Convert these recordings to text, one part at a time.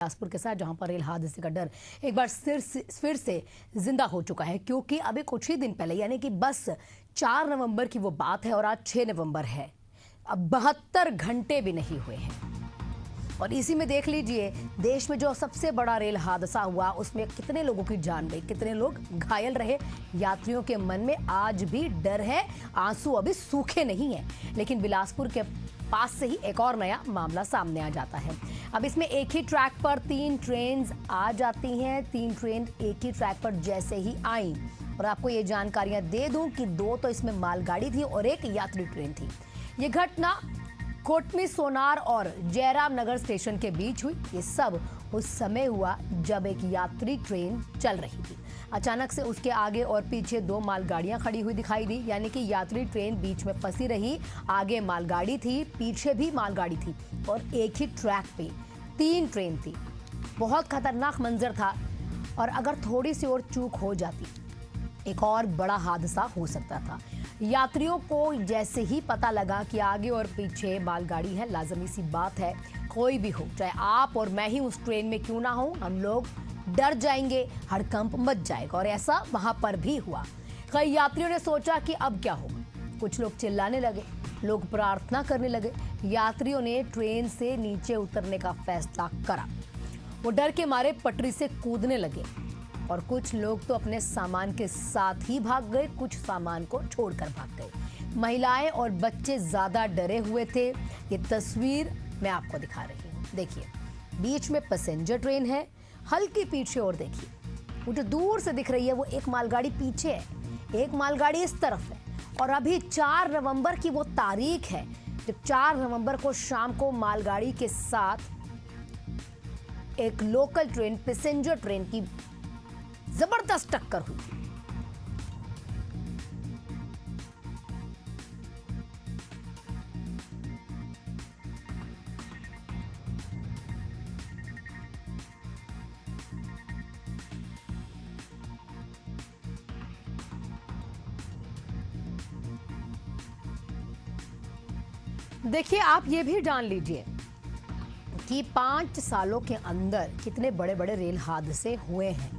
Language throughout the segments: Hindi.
बिलासपुर के साथ जहां पर रेल हादसे का डर एक बार फिर से जिंदा हो चुका है, क्योंकि अभी कुछ ही दिन पहले यानी कि बस 4 नवंबर की वो बात है और आज 6 नवंबर है। अब 72 घंटे भी नहीं हुए हैं और इसी में देख लीजिए देश में जो सबसे बड़ा रेल हादसा हुआ उसमें कितने लोगों की जान गई, कितने लोग घायल रहे। यात्रियों के मन में आज भी डर है, आंसू अभी सूखे नहीं हैं। लेकिन बिलासपुर के पास से ही एक और नया मामला सामने आ जाता है। अब इसमें एक ही ट्रैक पर 3 ट्रेन आ जाती हैं। 3 ट्रेन एक ही ट्रैक पर जैसे ही आई, और आपको ये जानकारियां दे दूं कि 2 तो इसमें मालगाड़ी थी और एक यात्री ट्रेन थी। ये घटना कोटमी सोनार और जयराम नगर स्टेशन के बीच हुई। ये सब उस समय हुआ जब एक यात्री ट्रेन चल रही थी। अचानक से उसके आगे और पीछे 2 मालगाड़ियां खड़ी हुई दिखाई दी, यानी कि यात्री ट्रेन बीच में फंसी रही। आगे मालगाड़ी थी, पीछे भी मालगाड़ी थी और एक ही ट्रैक पे 3 ट्रेन थी। बहुत खतरनाक मंजर था और अगर थोड़ी सी और चूक हो जाती एक और बड़ा हादसा हो सकता था। यात्रियों को जैसे ही पता लगा कि आगे और पीछे मालगाड़ी है, लाजमी सी बात है कोई भी हो, चाहे आप और मैं ही उस ट्रेन में क्यों ना हो, हम लोग डर जाएंगे, हड़कंप मच जाएगा। और ऐसा वहां पर भी हुआ। कई यात्रियों ने सोचा कि अब क्या होगा। कुछ लोग चिल्लाने लगे, लोग प्रार्थना करने लगे। यात्रियों ने ट्रेन से नीचे उतरने का फैसला करा। वो डर के मारे पटरी से कूदने लगे और कुछ लोग तो अपने सामान के साथ ही भाग गए, कुछ सामान को छोड़कर भाग गए। महिलाएं और बच्चे ज्यादा डरे हुए थे। ये तस्वीर मैं आपको दिखा रही हूँ। देखिए, बीच में पैसेंजर ट्रेन है, हल्की पीछे और देखिए वो जो दूर से दिख रही है वो एक मालगाड़ी पीछे है, एक मालगाड़ी इस तरफ है। और अभी 4 नवंबर की वो तारीख है जब 4 नवंबर को शाम को मालगाड़ी के साथ एक लोकल ट्रेन, पैसेंजर ट्रेन की जबरदस्त टक्कर हुई। देखिए, आप ये भी जान लीजिए कि 5 सालों के अंदर कितने बड़े बड़े रेल हादसे हुए हैं।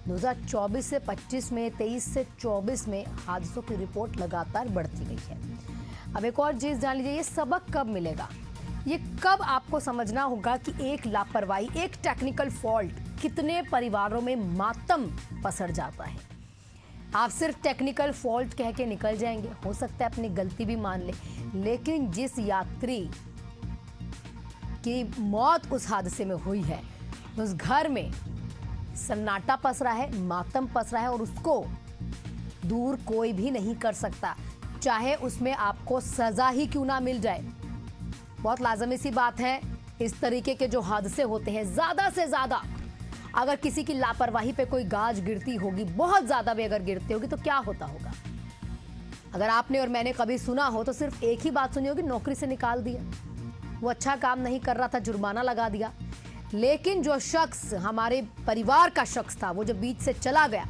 2024 से 25 में, 23 से 24 में हादसों की रिपोर्ट लगातार बढ़ती गई है। अब एक और चीज जान लीजिए, ये सबक कब मिलेगा, ये कब आपको समझना होगा कि एक लापरवाही, एक टेक्निकल फॉल्ट कितने परिवारों में मातम पसर जाता है। आप सिर्फ टेक्निकल फॉल्ट कह के निकल जाएंगे, हो सकता है अपनी गलती भी मान ले, लेकिन जिस यात्री की मौत उस हादसे में हुई है उस घर में सन्नाटा पसरा है, मातम पसरा है और उसको दूर कोई भी नहीं कर सकता, चाहे उसमें आपको सजा ही क्यों ना मिल जाए। बहुत लाजमी सी बात है, इस तरीके के जो हादसे होते हैं, ज्यादा से ज्यादा अगर किसी की लापरवाही पे कोई गाज गिरती होगी, बहुत ज्यादा भी अगर गिरती होगी तो क्या होता होगा। अगर आपने और मैंने कभी सुना हो तो सिर्फ एक ही बात सुनी होगी, नौकरी से निकाल दिया, वो अच्छा काम नहीं कर रहा था, जुर्माना लगा दिया। लेकिन जो शख्स हमारे परिवार का शख्स था, वो जो बीच से चला गया,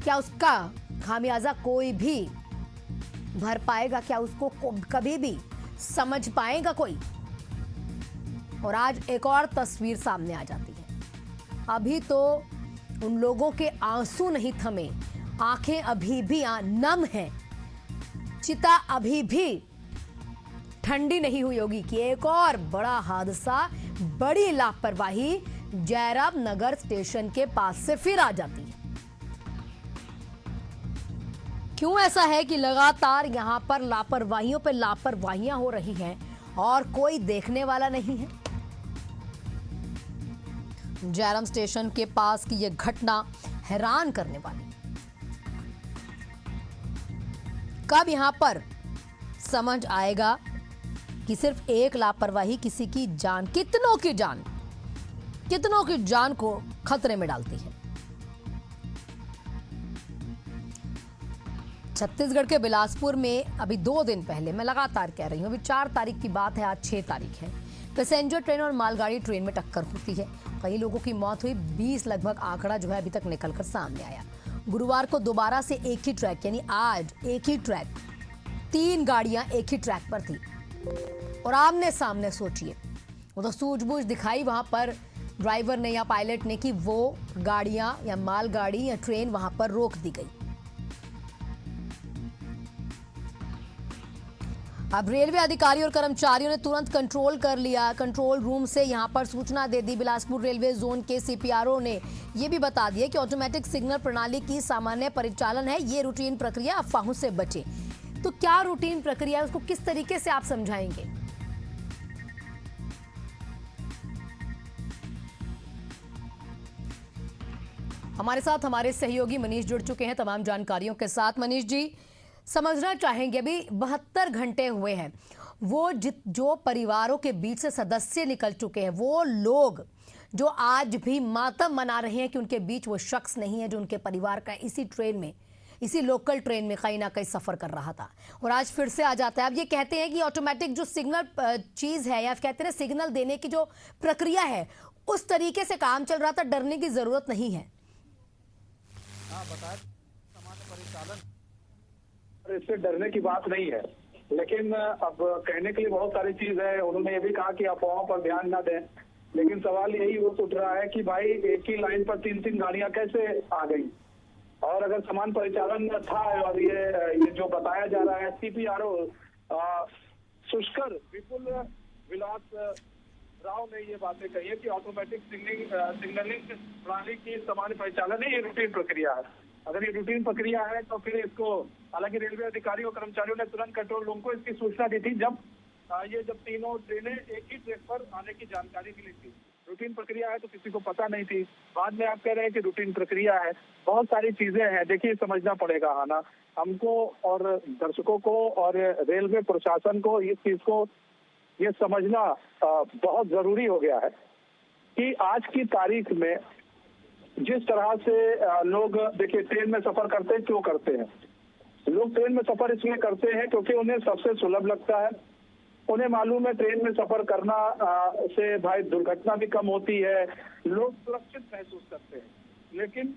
क्या उसका खामियाजा कोई भी भर पाएगा? क्या उसको कभी भी समझ पाएगा कोई? और आज एक और तस्वीर सामने आ जाती है। अभी तो उन लोगों के आंसू नहीं थमे, आंखें अभी भी नम हैं, चिता अभी भी ठंडी नहीं हुई होगी कि एक और बड़ा हादसा, बड़ी लापरवाही जयराम नगर स्टेशन के पास से फिर आ जाती है। क्यों ऐसा है कि लगातार यहां पर लापरवाहियों पे लापरवाहियां हो रही हैं और कोई देखने वाला नहीं है? जयराम स्टेशन के पास की यह घटना हैरान करने वाली। कब यहां पर समझ आएगा कि सिर्फ एक लापरवाही किसी की जान, कितनों की जान को खतरे में डालती है। छत्तीसगढ़ के बिलासपुर में अभी 2 दिन पहले, मैं लगातार कह रही हूं, अभी 4 तारीख की बात है, आज 6 तारीख है, पैसेंजर ट्रेन और मालगाड़ी ट्रेन में टक्कर होती है। कई लोगों की मौत हुई, 20 लगभग आंकड़ा जो है अभी तक निकलकर सामने आया। गुरुवार को दोबारा से एक ही ट्रैक, यानी आज एक ही ट्रैक, 3 गाड़ियां एक ही ट्रैक पर थी और आमने सामने सोचिए, वो तो सूझबूझ दिखाई वहां पर ड्राइवर ने या पायलट ने कि वो गाड़ियां या मालगाड़ी या ट्रेन वहां पर रोक दी गई। अब रेलवे अधिकारी और कर्मचारियों ने तुरंत कंट्रोल कर लिया। कंट्रोल रूम से यहां पर सूचना दे दी। बिलासपुर रेलवे जोन के सीपीआरओ ने यह भी बता दिया कि ऑटोमेटिक सिग्नल प्रणाली की सामान्य परिचालन है, ये रूटीन प्रक्रिया, अफवाहों से बचे। तो क्या रूटीन प्रक्रिया है, उसको किस तरीके से आप समझाएंगे? हमारे साथ हमारे सहयोगी मनीष जुड़ चुके हैं तमाम जानकारियों के साथ। मनीष जी, समझना चाहेंगे, अभी 72 घंटे हुए हैं, वो जो परिवारों के बीच से सदस्य निकल चुके हैं, वो लोग जो आज भी मातम मना रहे हैं कि उनके बीच वो शख्स नहीं है जो उनके परिवार का इसी ट्रेन में, इसी लोकल ट्रेन में कहीं ना कहीं सफर कर रहा था और आज फिर से आ जाता है। अब ये कहते हैं कि ऑटोमेटिक जो सिग्नल चीज है, या कहते हैं सिग्नल देने की जो प्रक्रिया है, उस तरीके से काम चल रहा था, डरने की जरूरत नहीं है। सामान्य परिचालन, इससे डरने की बात नहीं है, लेकिन अब कहने के लिए बहुत सारी चीज है। उन्होंने ये भी कहा कि अफवाहों पर ध्यान न दें, लेकिन सवाल यही उठ रहा है कि भाई एक ही लाइन पर 3-3 गाड़ियां कैसे आ गई? और अगर समान परिचालन था, और ये जो बताया जा रहा है, सीपीआरओ सुष्कर विपुल विलास राव ने ये बातें कही है कि ऑटोमेटिक सिग्नलिंग प्रणाली की सामान्य परिचालन है, ये रूटीन प्रक्रिया है। अगर ये रूटीन प्रक्रिया है तो फिर इसको, हालांकि रेलवे अधिकारियों कर्मचारियों ने तुरंत कंट्रोल रूम को इसकी सूचना दी थी जब जब तीनों ट्रेनें एक ही ट्रैक पर आने की जानकारी मिली थी। रूटीन प्रक्रिया है तो किसी को पता नहीं थी, बाद में आप कह रहे हैं कि रूटीन प्रक्रिया है। बहुत सारी चीजें हैं, देखिए समझना पड़ेगा ना हमको और दर्शकों को और रेलवे प्रशासन को, इस चीज को ये समझना बहुत जरूरी हो गया है कि आज की तारीख में जिस तरह से लोग, देखिए ट्रेन में सफर करते हैं, क्यों करते हैं लोग? ट्रेन में सफर इसलिए करते हैं क्योंकि उन्हें सबसे सुलभ लगता है। उन्हें मालूम है ट्रेन में सफर करना से भाई दुर्घटना भी कम होती है, लोग सुरक्षित महसूस करते हैं। लेकिन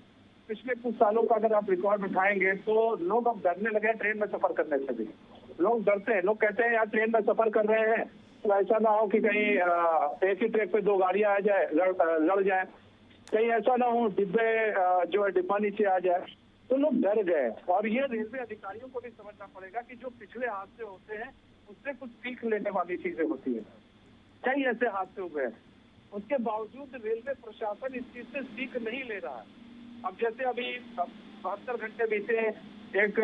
पिछले कुछ सालों का अगर आप रिकॉर्ड उठाएंगे तो लोग अब डरने लगे हैं ट्रेन में सफर करने से भी। लोग डरते हैं, लोग कहते हैं यार ट्रेन में सफर कर रहे हैं तो ऐसा ना हो कि कहीं एक ही ट्रैक पे 2 गाड़ियां आ जाए, लड़ जाए, कहीं ऐसा ना हो डिब्बे जो है डिब्बा नीचे आ जाए। तो लोग डर गए। और ये रेलवे अधिकारियों को भी समझना पड़ेगा कि जो पिछले हादसे होते हैं उससे कुछ सीख लेने वाली चीजें होती है। कई ऐसे हादसे हुए हैं, उसके बावजूद रेलवे प्रशासन इस चीज से सीख नहीं ले रहा है। अब जैसे अभी 72 घंटे बीते, एक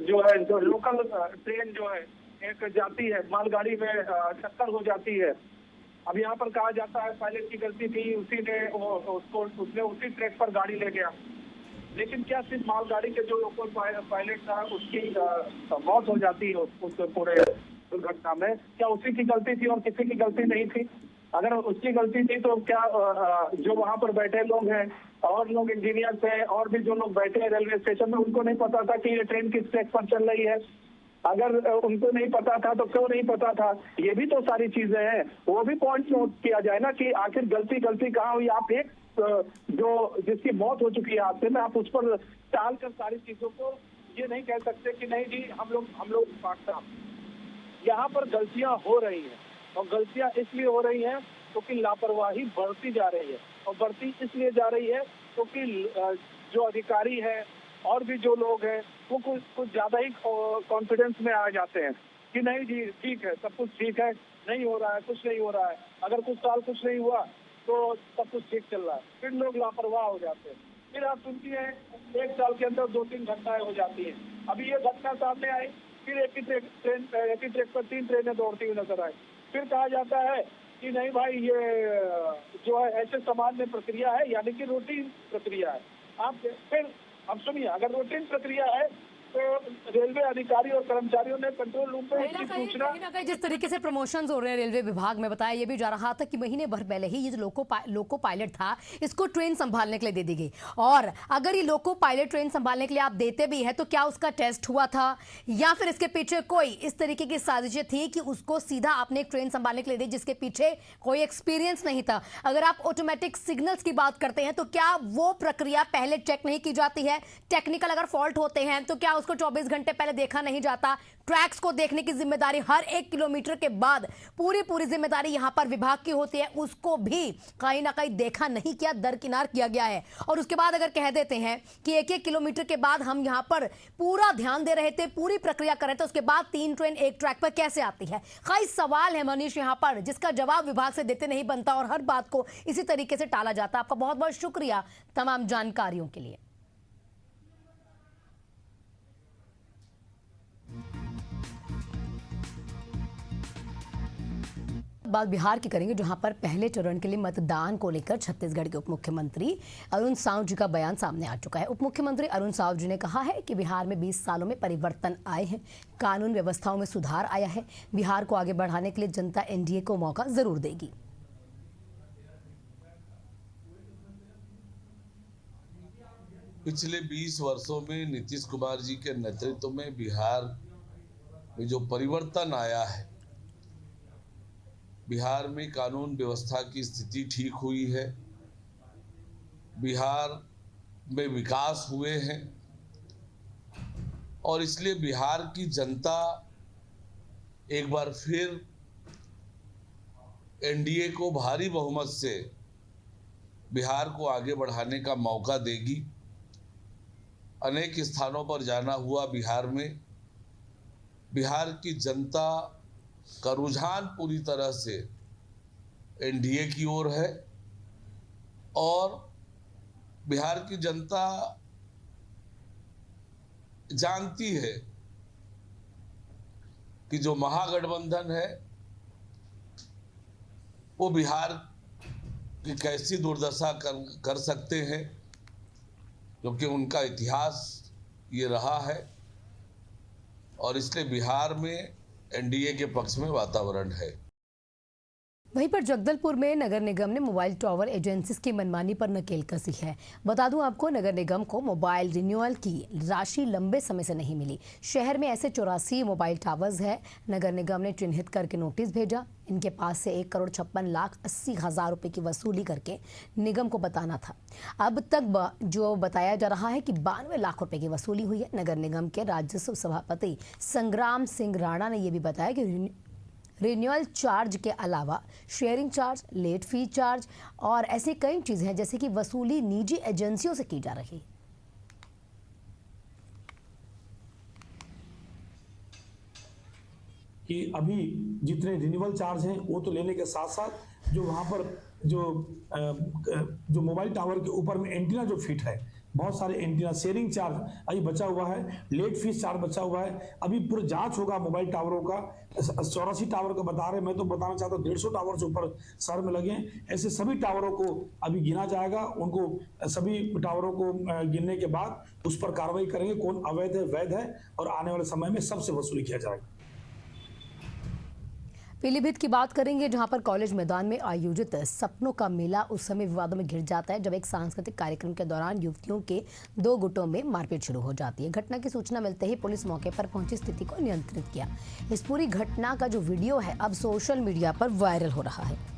जो है जो लोकल ट्रेन जो है एक जाती है, मालगाड़ी में टक्कर हो जाती है। अब यहाँ पर कहा जाता है पायलट की गलती थी, उसी ने उसने उसी ट्रैक पर गाड़ी ले गया। लेकिन क्या सिर्फ मालगाड़ी के जो लोकल पायलट था उसकी मौत हो जाती है उस पूरे दुर्घटना में? क्या उसी की गलती थी और किसी की गलती नहीं थी? अगर उसकी गलती थी तो क्या जो वहां पर बैठे लोग हैं और लोग इंजीनियर्स हैं और भी जो लोग बैठे हैं रेलवे स्टेशन में, उनको नहीं पता था कि ये ट्रेन किस ट्रैक पर चल रही है? अगर उनको नहीं पता था तो क्यों नहीं पता था? ये भी तो सारी चीजें हैं, वो भी पॉइंट नोट किया जाए ना कि आखिर गलती कहाँ हुई। आप एक जो जिसकी मौत हो चुकी है हादसे में, आप उस पर टाल कर सारी चीजों को ये नहीं कह सकते कि नहीं जी हम लोग पाकता। यहाँ पर गलतियां हो रही हैं और गलतियां इसलिए हो रही हैं क्योंकि लापरवाही बढ़ती जा रही है। और बढ़ती इसलिए जा रही है क्योंकि जो अधिकारी है और भी जो लोग हैं वो कुछ ज्यादा ही कॉन्फिडेंस में आ जाते हैं कि नहीं जी ठीक है, सब कुछ ठीक है, नहीं हो रहा है, कुछ नहीं हो रहा है। अगर कुछ साल कुछ नहीं हुआ तो सब कुछ ठीक चल रहा है, फिर लोग लापरवाह हो जाते हैं। फिर आप सुनती हैं 1 साल के अंदर 2-3 घटनाएं हो जाती हैं। अभी ये घटना सामने आई, फिर एक ही ट्रैक पर 3 ट्रेनें दौड़ती हुई नजर आई। फिर कहा जाता है कि नहीं भाई ये जो है ऐसे सामान्य प्रक्रिया है, यानी कि रूटीन प्रक्रिया है। आप फिर अब सुनिए, अगर रूटीन प्रक्रिया है तो रेलवे अधिकारी और कर्मचारियों ने कंट्रोल रूम पर इसकी सूचना, कहीं ना कहीं जिस तरीके से प्रमोशंस हो रहे हैं रेलवे विभाग में, बताया ये भी जा रहा था कि महीने भर पहले ही ये जो लोको पायलट था इसको ट्रेन संभालने के लिए दे दी गई। और अगर ये लोको पायलट ट्रेन संभालने के लिए आप देते भी हैं तो क्या उसका टेस्ट हुआ था या फिर इसके पीछे कोई इस तरीके की साजिशें थी कि उसको सीधा आपने एक ट्रेन संभालने के लिए दी जिसके पीछे कोई एक्सपीरियंस नहीं था? अगर आप ऑटोमेटिक सिग्नल्स की बात करते हैं तो क्या वो प्रक्रिया पहले चेक नहीं की जाती है? टेक्निकल अगर फॉल्ट होते हैं तो क्या उसको 24 घंटे पहले देखा नहीं जाता। ट्रैक्स को देखने की जिम्मेदारी हर 1 किलोमीटर के बाद पूरी जिम्मेदारी यहां पर विभाग की होती है, उसको भी कहीं ना कहीं देखा नहीं किया, दरकिनार किया गया है। और उसके बाद अगर कह देते हैं कि 1-1 किलोमीटर के बाद हम यहां पर पूरा ध्यान दे रहे थे, पूरी प्रक्रिया कर रहे थे, उसके बाद 3 ट्रेन एक ट्रैक पर कैसे आती है? कई सवाल है मनीष यहां पर, जिसका जवाब विभाग से देते नहीं बनता और हर बात को इसी तरीके से टाला जाता। आपका बहुत बहुत शुक्रिया तमाम जानकारियों के लिए। बात बिहार की करेंगे, जहां पर पहले चरण के लिए मतदान को लेकर छत्तीसगढ़ के उप मुख्यमंत्री अरुण साव जी का बयान सामने आ चुका है। उप मुख्यमंत्री अरुण साव जी ने कहा है कि बिहार में 20 सालों में परिवर्तन आए हैं, कानून व्यवस्थाओं में सुधार आया है। बिहार को आगे बढ़ाने के लिए जनता एनडीए को मौका जरूर देगी। पिछले 20 वर्षों में नीतीश कुमार जी के नेतृत्व में बिहार में जो परिवर्तन आया है, बिहार में कानून व्यवस्था की स्थिति ठीक हुई है, बिहार में विकास हुए हैं और इसलिए बिहार की जनता एक बार फिर एनडीए को भारी बहुमत से बिहार को आगे बढ़ाने का मौका देगी। अनेक स्थानों पर जाना हुआ बिहार में, बिहार की जनता का रुझान पूरी तरह से एनडीए की ओर है और बिहार की जनता जानती है कि जो महागठबंधन है वो बिहार की कैसी दुर्दशा कर सकते हैं, क्योंकि उनका इतिहास ये रहा है और इसलिए बिहार में एनडीए के पक्ष में वातावरण है। वहीं पर जगदलपुर में नगर निगम ने मोबाइल टावर एजेंसीज की मनमानी पर नकेल कसी है। बता दूं आपको, नगर निगम को मोबाइल रिन्यूअल की राशि लंबे समय से नहीं मिली। शहर में ऐसे 84 मोबाइल टावर्स है। नगर निगम ने चिन्हित करके नोटिस भेजा। इनके पास से 1,56,80,000 रुपए की वसूली करके निगम को बताना था। अब तक जो बताया जा रहा है कि 92 लाख रुपए की वसूली हुई है। नगर निगम के राजस्व सभापति संग्राम सिंह राणा ने यह भी बताया कि रिन्यूअल चार्ज के अलावा sharing charge, late fee charge और ऐसी कई चीजें हैं जैसे कि वसूली निजी एजेंसियों से की जा रही है। कि अभी जितने रिन्यूअल चार्ज हैं वो तो लेने के साथ साथ जो वहाँ पर जो मोबाइल टावर के ऊपर में एंटीना जो फिट है, बहुत सारे एंटीना, शेयरिंग चार्ज अभी बचा हुआ है, लेट फीस चार्ज बचा हुआ है। अभी पूरा जांच होगा मोबाइल टावरों का। 84 टावर का बता रहे, मैं तो बताना चाहता हूँ 150 टावर से ऊपर शहर में लगे हैं। ऐसे सभी टावरों को अभी गिना जाएगा। उनको सभी टावरों को गिनने के बाद उस पर कार्रवाई करेंगे, कौन अवैध है, वैध है, और आने वाले समय में सबसे वसूली किया जाएगा। पीलीभीत की बात करेंगे, जहां पर कॉलेज मैदान में आयोजित सपनों का मेला उस समय विवादों में घिर जाता है जब एक सांस्कृतिक कार्यक्रम के दौरान युवतियों के 2 गुटों में मारपीट शुरू हो जाती है। घटना की सूचना मिलते ही पुलिस मौके पर पहुंची स्थिति को नियंत्रित किया। इस पूरी घटना का जो वीडियो है अब सोशल मीडिया पर वायरल हो रहा है।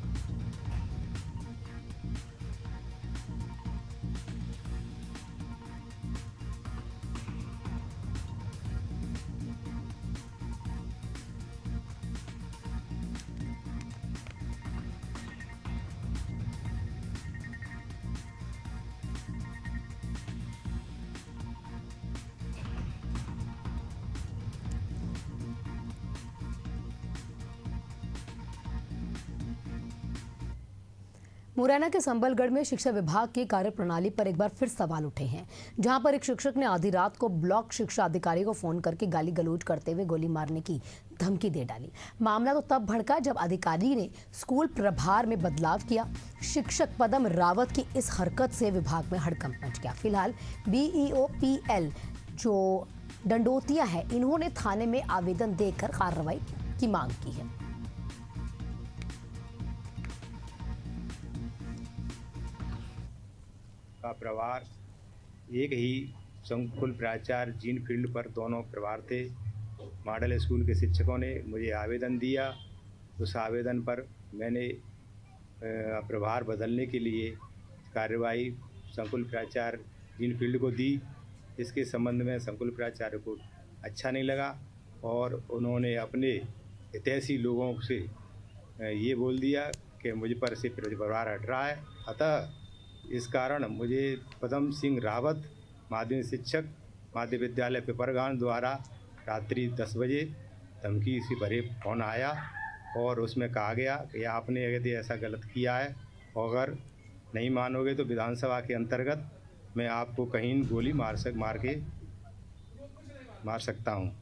मुरैना के संबलगढ़ में शिक्षा विभाग की कार्यप्रणाली पर एक बार फिर सवाल उठे हैं, जहां पर एक शिक्षक ने आधी रात को ब्लॉक शिक्षा अधिकारी को फोन करके गाली गलौज करते हुए गोली मारने की धमकी दे डाली। मामला तो तब भड़का जब अधिकारी ने स्कूल प्रभार में बदलाव किया। शिक्षक पदम रावत की इस हरकत से विभाग में हड़कंप मच गया। फिलहाल बीईओ पीएल जो डंडोतिया है, इन्होंने थाने में आवेदन देकर कार्रवाई की मांग की है। का प्रभार एक ही संकुल प्राचार्य जीन फील्ड पर दोनों प्रभार थे। मॉडल स्कूल के शिक्षकों ने मुझे आवेदन दिया। उस आवेदन पर मैंने प्रभार बदलने के लिए कार्रवाई संकुल प्राचार्य जीन फील्ड को दी इसके संबंध में संकुल प्राचार्य को अच्छा नहीं लगा और उन्होंने अपने हितैषी लोगों से ये बोल दिया कि मुझ पर से प्रभार हट रहा है। अतः इस कारण मुझे पदम सिंह रावत माध्यमिक शिक्षक माध्य विद्यालय पिपरगान द्वारा रात्रि 10 बजे धमकी से भरे फोन आया और उसमें कहा गया कि आपने यदि ऐसा गलत किया है और अगर नहीं मानोगे तो विधानसभा के अंतर्गत मैं आपको कहीं गोली मार सकता हूँ।